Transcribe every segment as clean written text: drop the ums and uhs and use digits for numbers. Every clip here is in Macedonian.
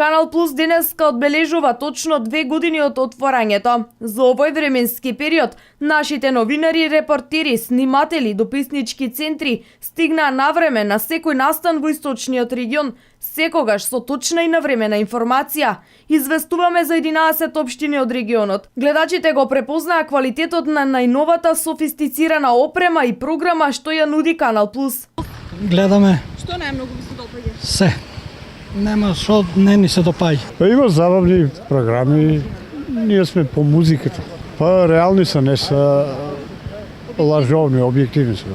Канал Плюс денеска одбележува точно 2 години од отворањето. За овој временски период, нашите новинари, репортери, сниматели, дописнички центри стигнаа навреме на секој настан во источниот регион, секогаш со точна и навремена информација. Известуваме за 11 општини од регионот. Гледачите го препознаа квалитетот на најновата софистицирана опрема и програма што ја нуди Канал Плюс. Гледаме. Што најмногу ви се допаѓа? Се. Нема што не ни се допаѓа. Има забавни програми, ние сме по музиката. Па реални се, не се лажовни, објективни се.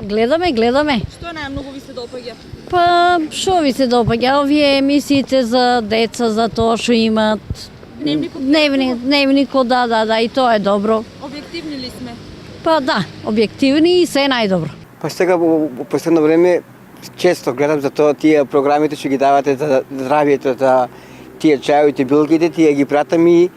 Гледаме. Што најмногу ви се допаѓа? Па, што ви се допаѓа? Овие емисиите за деца, за тоа што имат. Дневникот, да, и тоа е добро. Објективни ли сме? Па да, објективни и се е најдобро. Па сега во последно време често гледам за тоа тие програмите што ги давате за здравието, за тие чајовите билките, тие ги пратам и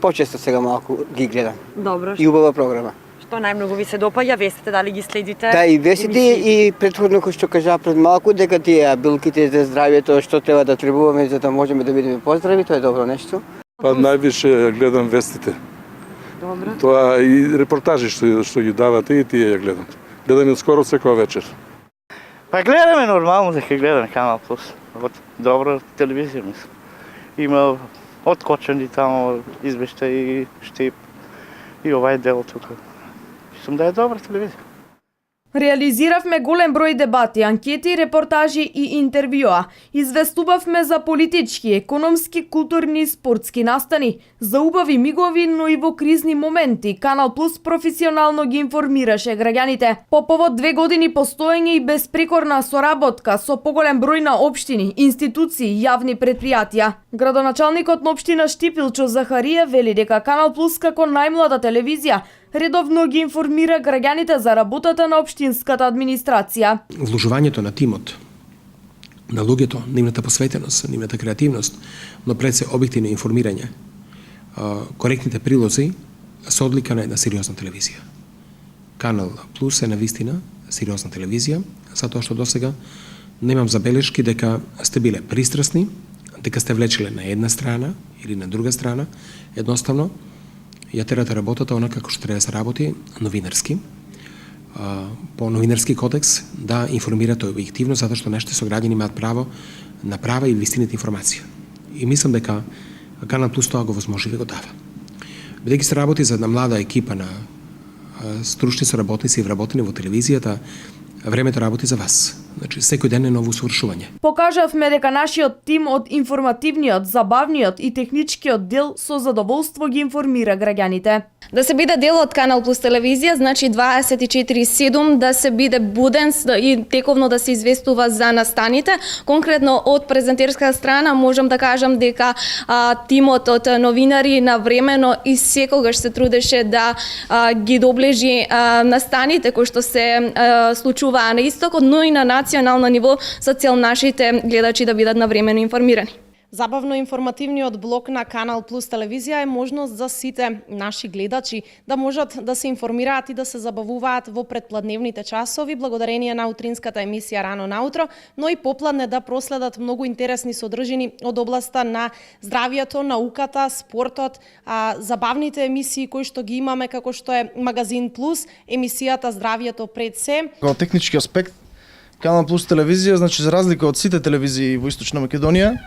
почесто сега малку ги гледам. Добро. И убава програма. Што најмногу ви се допаѓа? Вестите, дали ги следите? Да, и вестите и претходно кој што кажа пред малку дека тие билките за здравието што треба да требуваме за да можеме да бидеме поздрави, тоа е добро нешто. Па највише гледам вестите. Добро. Тоа и репортажи што ги давате и тие ја гледам. Гледам скоро секоја вечер. Па гледаме нормално дека гледаме Канал Плюс. Добра телевизија мислам. Има откочени таму извештаи, штип и овај дел тука. Мислам да е добра телевизија. Реализиравме голем број дебати, анкети, репортажи и интервјуа. Известувавме за политички, економски, културни и спортски настани, за убави мигови, но и во кризни моменти. Канал Плюс професионално ги информираше граѓаните. По повод 2 години постоење и безпрекорна соработка со поголем број на општини, институции и јавни предпријатија. Градоначалникот на општина Штипилчо Захарија вели дека Канал Плюс како најмлада телевизија редовно ги информира граѓаните за работата на општинската администрација. Вложувањето на тимот, на луѓето, нивната посветеност, нивната креативност, но пред се објективно информирање, коректните прилози се одлика на една сериозна телевизија. Канал Плюс е навистина сериозна телевизија, затоа што досега немам забелешки дека сте биле пристрасни, дека сте влечеле на една страна или на друга страна, едноставно ја терате работата онака како што треба да се работи новинарски, по новинарски кодекс да информирате објективно, затоа што нашите сограѓани имаат право на права и вистината информација. И мислам дека Канал Плюс тоа го возможи да го дава. Бидејќи се работи за една млада екипа на стручни соработници и вработени во телевизијата, времето работи за вас. Значи, секој ден е ново усвршување. Покажавме дека нашиот тим од информативниот, забавниот и техничкиот дел со задоволство ги информира граѓаните. Да се биде дел од Канал Плюс телевизија, значи 24/7 да се биде буден и тековно да се известува за настаните. Конкретно од презентерска страна можам да кажам дека тимот од новинари навремено и секогаш се трудеше да ги доближи настаните кои што се случуваа на истокот, но и на национално ниво за цел нашите гледачи да бидат навремено информирани. Забавно-информативниот блок на Канал Плюс телевизија е можност за сите наши гледачи да можат да се информираат и да се забавуваат во предпладневните часови благодарение на утринската емисија Рано наутро, но и попладне да проследат многу интересни содржини од областа на здравието, науката, спортот, забавните емисии кои што ги имаме како што е Магазин Плюс, емисијата Здравието пред се. Во технички аспект Канал Плюс телевизија, значи за разлика од сите телевизии во Источна Македонија,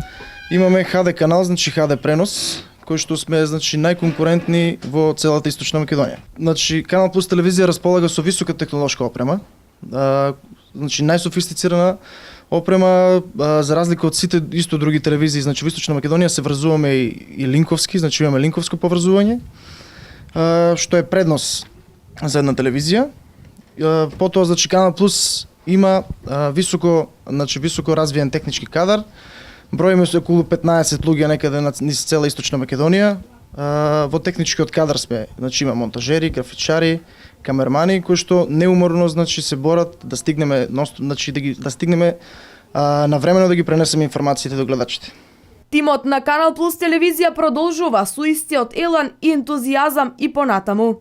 имаме HD канал, значи HD пренос, кој што сме значи најконкурентни во целата Источна Македонија. Значи Канал Плюс телевизија располага со висока технолошка опрема, значи најсофистицирана опрема, за разлика од сите исто други телевизии, значи во Источна Македонија се врзуваме и линковски, значи имаме линковско поврзување, што е преднос за една телевизија. Потоа значи Канал Плюс има високо развиен технички кадар. Броиме се околу 15 луѓе некаде низ цела Источна Македонија. Во техничкиот кадар сме, значи има монтажери, графичари, камермани кои што неуморно значи се борат да стигнеме да стигнеме навремено да ги пренесеме информациите до гледачите. Тимот на Канал Плюс телевизија продолжува со истиот елан и ентузијазам и понатаму.